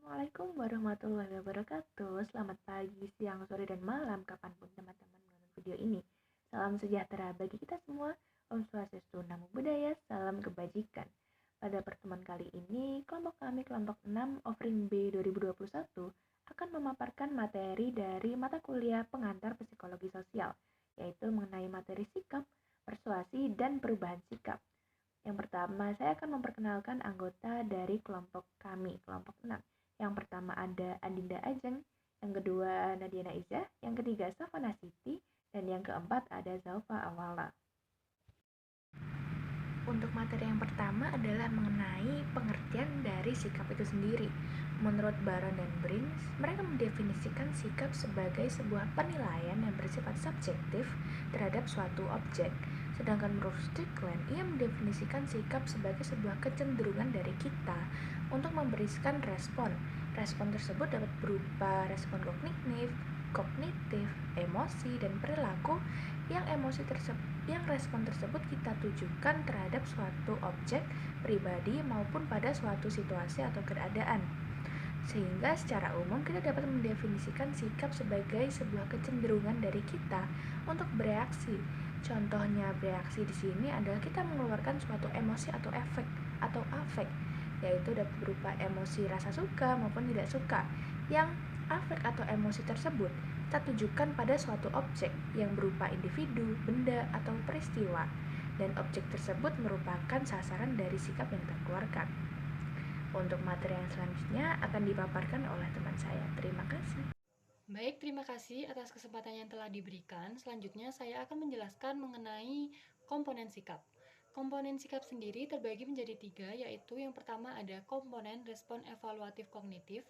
Assalamualaikum warahmatullahi wabarakatuh. Selamat pagi, siang, sore, dan malam kapanpun teman-teman menonton video ini. Salam sejahtera bagi kita semua. Om Swastiastu, Namo Buddhaya, salam kebajikan. Pada pertemuan kali ini, kelompok kami kelompok 6 Offering B 2021 akan memaparkan materi dari mata kuliah pengantar psikologi sosial, yaitu mengenai materi sikap, persuasi, dan perubahan sikap. Yang pertama, saya akan memperkenalkan anggota dari kelompok kami, kelompok 6. Yang pertama ada Adinda Ajeng, yang kedua Nadiana Izzah, yang ketiga Safana Siti, dan yang keempat ada Zaufa Awala. Untuk materi yang pertama adalah mengenai pengertian dari sikap itu sendiri. Menurut Baron dan Brins, mereka mendefinisikan sikap sebagai sebuah penilaian yang bersifat subjektif terhadap suatu objek. Sedangkan menurut Strickland, ia mendefinisikan sikap sebagai sebuah kecenderungan dari kita untuk memberikan respon. Respon tersebut dapat berupa respon kognitif, emosi, dan perilaku yang respon tersebut kita tujukan terhadap suatu objek, pribadi, maupun pada suatu situasi atau keadaan. Sehingga secara umum kita dapat mendefinisikan sikap sebagai sebuah kecenderungan dari kita untuk bereaksi. Contohnya bereaksi di sini adalah kita mengeluarkan suatu emosi atau efek atau afek, yaitu dapat berupa emosi rasa suka maupun tidak suka. Yang afek atau emosi tersebut kita tujukan pada suatu objek yang berupa individu, benda, atau peristiwa, dan objek tersebut merupakan sasaran dari sikap yang kita keluarkan. Untuk materi yang selanjutnya akan dipaparkan oleh teman saya. Terima kasih. Baik, terima kasih atas kesempatan yang telah diberikan. Selanjutnya saya akan menjelaskan mengenai komponen sikap. Komponen sikap sendiri terbagi menjadi 3, yaitu yang pertama ada komponen respon evaluatif kognitif,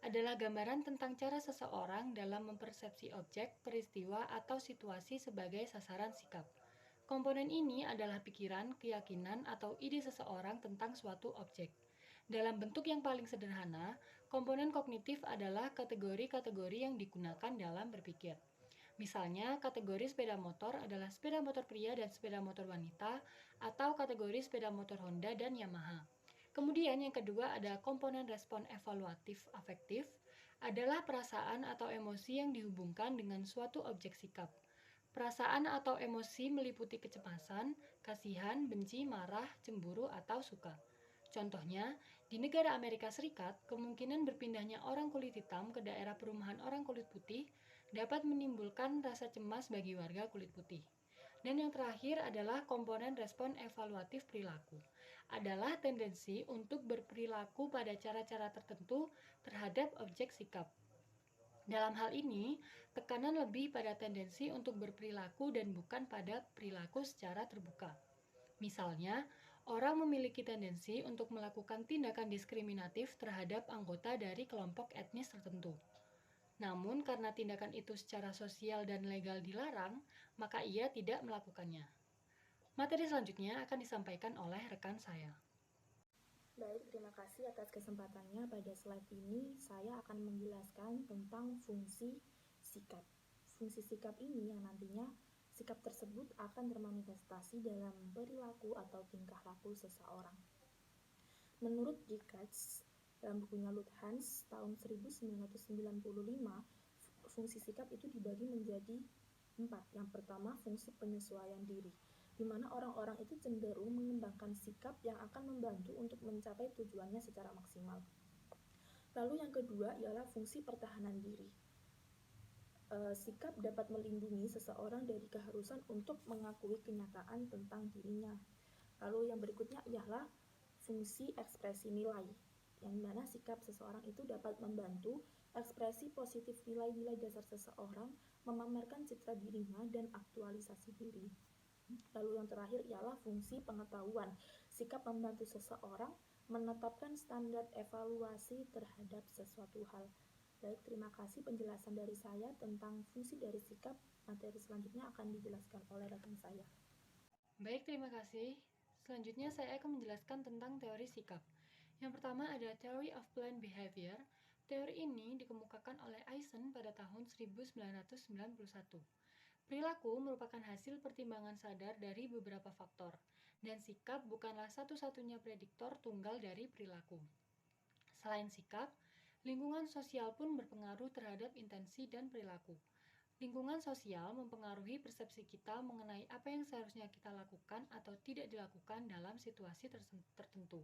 adalah gambaran tentang cara seseorang dalam mempersepsi objek, peristiwa, atau situasi sebagai sasaran sikap. Komponen ini adalah pikiran, keyakinan, atau ide seseorang tentang suatu objek. Dalam bentuk yang paling sederhana, komponen kognitif adalah kategori-kategori yang digunakan dalam berpikir. Misalnya, kategori sepeda motor adalah sepeda motor pria dan sepeda motor wanita, atau kategori sepeda motor Honda dan Yamaha. Kemudian yang kedua ada komponen respon evaluatif afektif, adalah perasaan atau emosi yang dihubungkan dengan suatu objek sikap. Perasaan atau emosi meliputi kecemasan, kasihan, benci, marah, cemburu, atau suka. Contohnya, di negara Amerika Serikat, kemungkinan berpindahnya orang kulit hitam ke daerah perumahan orang kulit putih dapat menimbulkan rasa cemas bagi warga kulit putih. Dan yang terakhir adalah komponen respon evaluatif perilaku. Adalah tendensi untuk berperilaku pada cara-cara tertentu terhadap objek sikap. Dalam hal ini, tekanan lebih pada tendensi untuk berperilaku dan bukan pada perilaku secara terbuka. Misalnya, orang memiliki tendensi untuk melakukan tindakan diskriminatif terhadap anggota dari kelompok etnis tertentu. Namun, karena tindakan itu secara sosial dan legal dilarang, maka ia tidak melakukannya. Materi selanjutnya akan disampaikan oleh rekan saya. Baik, terima kasih atas kesempatannya. Pada slide ini, saya akan menjelaskan tentang fungsi sikap. Fungsi sikap ini yang nantinya sikap tersebut akan termanifestasi dalam perilaku atau tingkah laku seseorang. Menurut Descartes, dalam bukunya Luthans tahun 1995, fungsi sikap itu dibagi menjadi 4. Yang pertama, fungsi penyesuaian diri, di mana orang-orang itu cenderung mengembangkan sikap yang akan membantu untuk mencapai tujuannya secara maksimal. Lalu yang kedua ialah fungsi pertahanan diri. Sikap dapat melindungi seseorang dari keharusan untuk mengakui kenyataan tentang dirinya. Lalu yang berikutnya ialah fungsi ekspresi nilai, yang mana sikap seseorang itu dapat membantu ekspresi positif nilai-nilai dasar seseorang, memamerkan citra dirinya, dan aktualisasi diri. Lalu yang terakhir ialah fungsi pengetahuan. Sikap membantu seseorang menetapkan standar evaluasi terhadap sesuatu hal. Baik, terima kasih penjelasan dari saya tentang fungsi dari sikap. Materi selanjutnya akan dijelaskan oleh rekan saya. Baik, terima kasih. Selanjutnya saya akan menjelaskan tentang teori sikap. Yang pertama ada Theory of Planned Behavior. Teori ini dikemukakan oleh Eisen pada tahun 1991. Perilaku merupakan hasil pertimbangan sadar dari beberapa faktor, dan sikap bukanlah satu-satunya prediktor tunggal dari perilaku. Selain sikap, Lingkungan sosial pun berpengaruh terhadap intensi dan perilaku. Lingkungan sosial mempengaruhi persepsi kita mengenai apa yang seharusnya kita lakukan atau tidak dilakukan dalam situasi tertentu.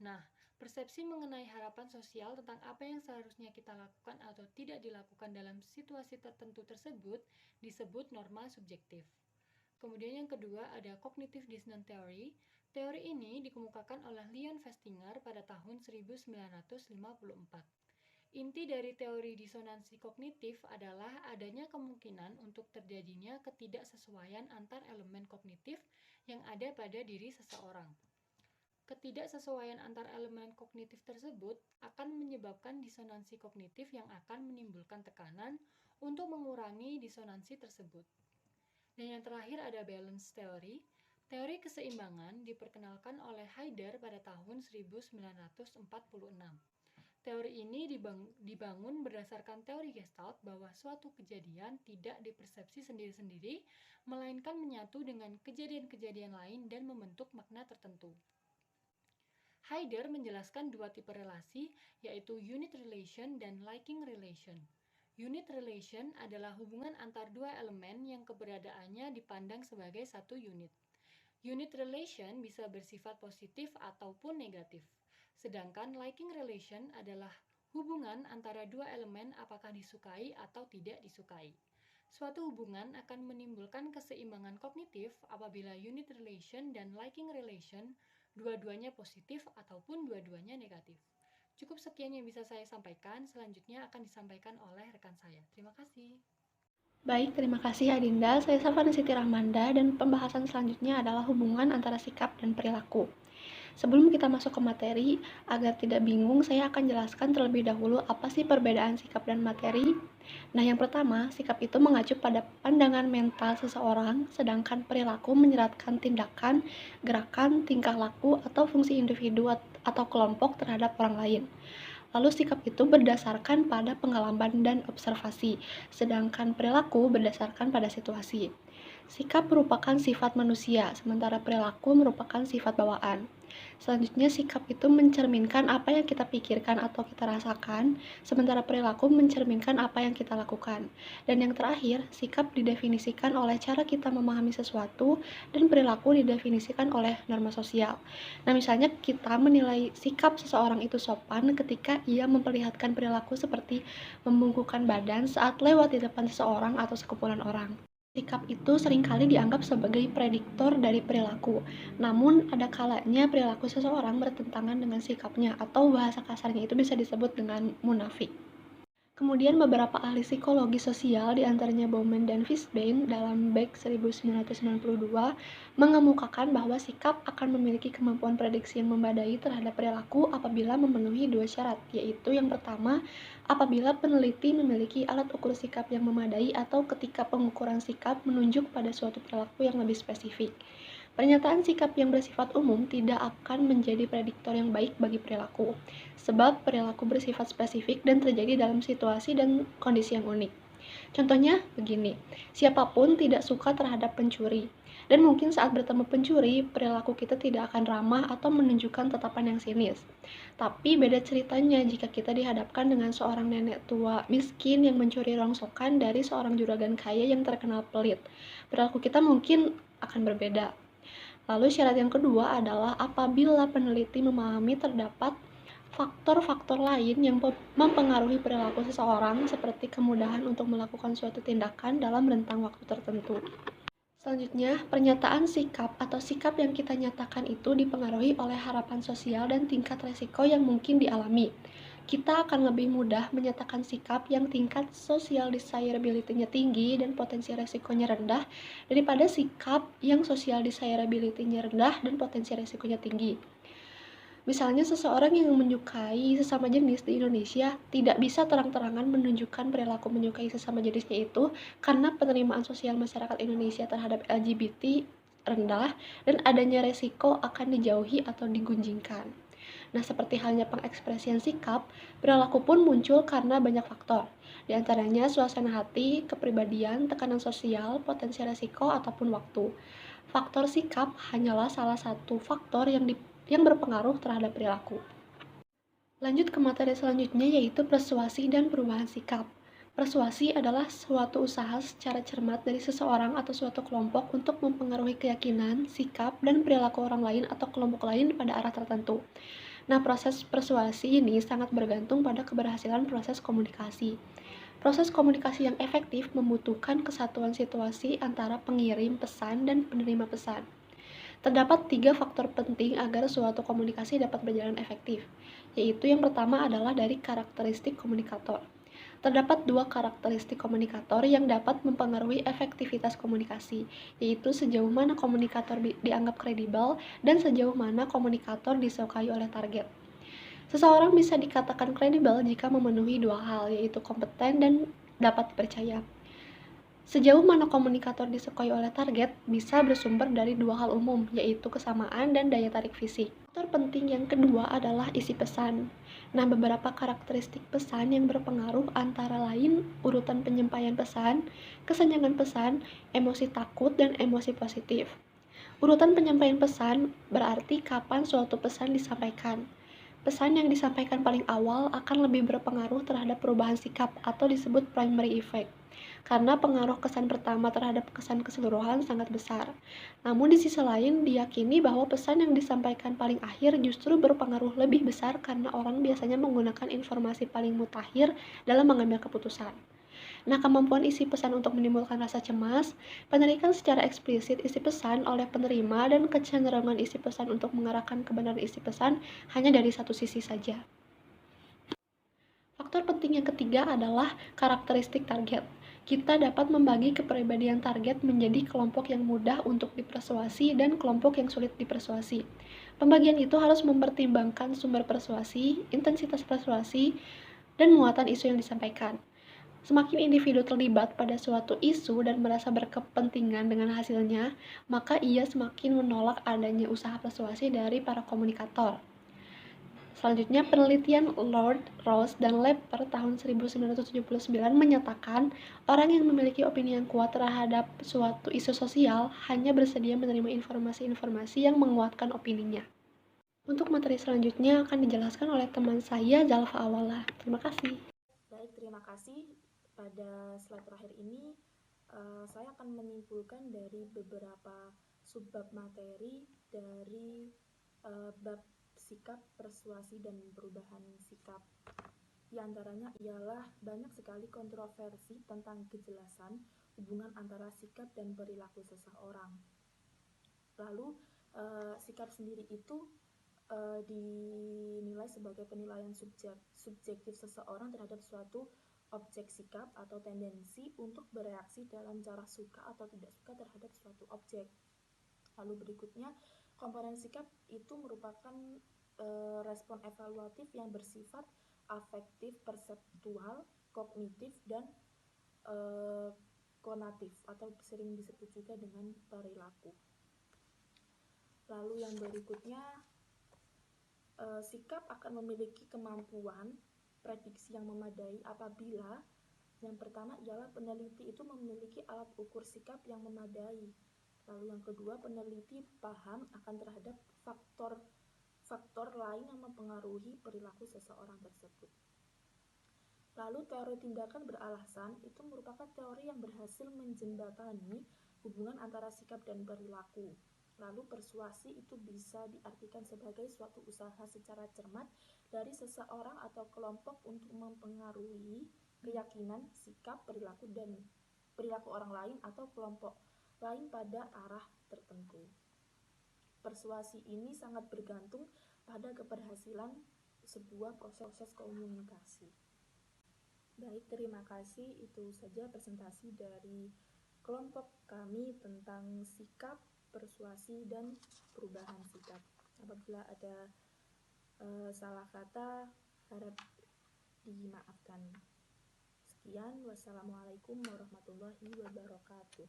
Nah, persepsi mengenai harapan sosial tentang apa yang seharusnya kita lakukan atau tidak dilakukan dalam situasi tertentu tersebut disebut norma subjektif. Kemudian yang kedua ada Cognitive Dissonance Theory. Teori ini dikemukakan oleh Leon Festinger pada tahun 1954. Inti dari teori disonansi kognitif adalah adanya kemungkinan untuk terjadinya ketidaksesuaian antar elemen kognitif yang ada pada diri seseorang. Ketidaksesuaian antar elemen kognitif tersebut akan menyebabkan disonansi kognitif yang akan menimbulkan tekanan untuk mengurangi disonansi tersebut. Dan yang terakhir ada balance theory. Teori keseimbangan diperkenalkan oleh Haider pada tahun 1946. Teori ini dibangun berdasarkan teori Gestalt bahwa suatu kejadian tidak dipersepsi sendiri-sendiri, melainkan menyatu dengan kejadian-kejadian lain dan membentuk makna tertentu. Haider menjelaskan dua tipe relasi, yaitu unit relation dan liking relation. Unit relation adalah hubungan antar dua elemen yang keberadaannya dipandang sebagai satu unit. Unit relation bisa bersifat positif ataupun negatif. Sedangkan liking relation adalah hubungan antara dua elemen apakah disukai atau tidak disukai. Suatu hubungan akan menimbulkan keseimbangan kognitif apabila unit relation dan liking relation dua-duanya positif ataupun dua-duanya negatif. Cukup sekian yang bisa saya sampaikan, selanjutnya akan disampaikan oleh rekan saya. Terima kasih. Baik, terima kasih Adinda. Saya Safana Siti Rahmanda dan pembahasan selanjutnya adalah hubungan antara sikap dan perilaku. Sebelum kita masuk ke materi, agar tidak bingung, saya akan jelaskan terlebih dahulu apa sih perbedaan sikap dan materi. Nah, yang pertama, sikap itu mengacu pada pandangan mental seseorang, sedangkan perilaku menyeratkan tindakan, gerakan, tingkah laku, atau fungsi individu atau kelompok terhadap orang lain. Lalu sikap itu berdasarkan pada pengalaman dan observasi, sedangkan perilaku berdasarkan pada situasi. Sikap merupakan sifat manusia, sementara perilaku merupakan sifat bawaan. Selanjutnya, sikap itu mencerminkan apa yang kita pikirkan atau kita rasakan, sementara perilaku mencerminkan apa yang kita lakukan. Dan yang terakhir, sikap didefinisikan oleh cara kita memahami sesuatu, dan perilaku didefinisikan oleh norma sosial. Nah, misalnya kita menilai sikap seseorang itu sopan ketika ia memperlihatkan perilaku seperti membungkukkan badan saat lewat di depan seseorang atau sekumpulan orang. Sikap itu seringkali dianggap sebagai prediktor dari perilaku. Namun, ada kalanya perilaku seseorang bertentangan dengan sikapnya, atau bahasa kasarnya itu bisa disebut dengan munafik. Kemudian beberapa ahli psikologi sosial, diantaranya Bauman dan Fishbein dalam Beck 1992, mengemukakan bahwa sikap akan memiliki kemampuan prediksi yang memadai terhadap perilaku apabila memenuhi dua syarat, yaitu yang pertama, apabila peneliti memiliki alat ukur sikap yang memadai atau ketika pengukuran sikap menunjuk pada suatu perilaku yang lebih spesifik. Pernyataan sikap yang bersifat umum tidak akan menjadi prediktor yang baik bagi perilaku, sebab perilaku bersifat spesifik dan terjadi dalam situasi dan kondisi yang unik. Contohnya begini, siapapun tidak suka terhadap pencuri, dan mungkin saat bertemu pencuri, perilaku kita tidak akan ramah atau menunjukkan tatapan yang sinis. Tapi beda ceritanya jika kita dihadapkan dengan seorang nenek tua miskin yang mencuri rongsokan dari seorang juragan kaya yang terkenal pelit. Perilaku kita mungkin akan berbeda. Lalu syarat yang kedua adalah apabila peneliti memahami terdapat faktor-faktor lain yang mempengaruhi perilaku seseorang seperti kemudahan untuk melakukan suatu tindakan dalam rentang waktu tertentu. Selanjutnya, pernyataan sikap atau sikap yang kita nyatakan itu dipengaruhi oleh harapan sosial dan tingkat resiko yang mungkin dialami. Kita akan lebih mudah menyatakan sikap yang tingkat social desirability-nya tinggi dan potensi resikonya rendah daripada sikap yang social desirability-nya rendah dan potensi resikonya tinggi. Misalnya seseorang yang menyukai sesama jenis di Indonesia tidak bisa terang-terangan menunjukkan perilaku menyukai sesama jenisnya itu karena penerimaan sosial masyarakat Indonesia terhadap LGBT rendah dan adanya resiko akan dijauhi atau digunjingkan. Nah, seperti halnya pengekspresian sikap, perilaku pun muncul karena banyak faktor. Di antaranya suasana hati, kepribadian, tekanan sosial, potensi resiko, ataupun waktu. Faktor sikap hanyalah salah satu faktor yang berpengaruh terhadap perilaku. Lanjut ke materi selanjutnya yaitu persuasi dan perubahan sikap. Persuasi adalah suatu usaha secara cermat dari seseorang atau suatu kelompok untuk mempengaruhi keyakinan, sikap, dan perilaku orang lain atau kelompok lain pada arah tertentu. Nah, proses persuasi ini sangat bergantung pada keberhasilan proses komunikasi. Proses komunikasi yang efektif membutuhkan kesatuan situasi antara pengirim pesan dan penerima pesan. Terdapat 3 faktor penting agar suatu komunikasi dapat berjalan efektif, yaitu yang pertama adalah dari karakteristik komunikator. Terdapat 2 karakteristik komunikator yang dapat mempengaruhi efektivitas komunikasi, yaitu sejauh mana komunikator dianggap kredibel dan sejauh mana komunikator disukai oleh target. Seseorang bisa dikatakan kredibel jika memenuhi 2 hal, yaitu kompeten dan dapat dipercaya. Sejauh mana komunikator disukai oleh target bisa bersumber dari 2 hal umum, yaitu kesamaan dan daya tarik fisik. Faktor penting yang kedua adalah isi pesan. Nah, beberapa karakteristik pesan yang berpengaruh antara lain urutan penyampaian pesan, kesenjangan pesan, emosi takut, dan emosi positif. Urutan penyampaian pesan berarti kapan suatu pesan disampaikan. Pesan yang disampaikan paling awal akan lebih berpengaruh terhadap perubahan sikap atau disebut primary effect, karena pengaruh kesan pertama terhadap kesan keseluruhan sangat besar. Namun di sisi lain, diyakini bahwa pesan yang disampaikan paling akhir justru berpengaruh lebih besar karena orang biasanya menggunakan informasi paling mutakhir dalam mengambil keputusan. Nah, kemampuan isi pesan untuk menimbulkan rasa cemas, penarikan secara eksplisit isi pesan oleh penerima, dan kecenderungan isi pesan untuk mengarahkan kebenaran isi pesan hanya dari satu sisi saja. Faktor penting yang ketiga adalah karakteristik target. Kita dapat membagi kepribadian target menjadi kelompok yang mudah untuk dipersuasi dan kelompok yang sulit dipersuasi. Pembagian itu harus mempertimbangkan sumber persuasi, intensitas persuasi, dan muatan isu yang disampaikan. Semakin individu terlibat pada suatu isu dan merasa berkepentingan dengan hasilnya, maka ia semakin menolak adanya usaha persuasi dari para komunikator. Selanjutnya, penelitian Lord, Ross, dan Lepper tahun 1979 menyatakan orang yang memiliki opini yang kuat terhadap suatu isu sosial hanya bersedia menerima informasi-informasi yang menguatkan opininya. Untuk materi selanjutnya akan dijelaskan oleh teman saya, Zalfa Awala. Terima kasih. Baik, terima kasih. Pada slide terakhir ini, saya akan menyimpulkan dari beberapa subbab materi dari bab sikap, persuasi, dan perubahan sikap. Di antaranya ialah banyak sekali kontroversi tentang kejelasan hubungan antara sikap dan perilaku seseorang. Lalu, sikap sendiri itu dinilai sebagai penilaian subjektif seseorang terhadap suatu objek sikap atau tendensi untuk bereaksi dalam cara suka atau tidak suka terhadap suatu objek. Lalu berikutnya, komponen sikap itu merupakan respon evaluatif yang bersifat afektif, perseptual, kognitif, dan konatif atau sering disebut juga dengan perilaku. Lalu yang berikutnya, sikap akan memiliki kemampuan prediksi yang memadai apabila yang pertama ialah peneliti itu memiliki alat ukur sikap yang memadai. Lalu yang kedua, peneliti paham akan terhadap faktor lain yang mempengaruhi perilaku seseorang tersebut. Lalu teori tindakan beralasan itu merupakan teori yang berhasil menjembatani hubungan antara sikap dan perilaku. Lalu persuasi itu bisa diartikan sebagai suatu usaha secara cermat dari seseorang atau kelompok untuk mempengaruhi keyakinan, sikap, perilaku, dan perilaku orang lain atau kelompok lain pada arah tertentu. Persuasi ini sangat bergantung pada keberhasilan sebuah proses komunikasi. Baik, terima kasih. Itu saja presentasi dari kelompok kami tentang sikap, persuasi, dan perubahan sikap. Apabila ada salah kata, harap dimaafkan. Sekian, wassalamualaikum warahmatullahi wabarakatuh.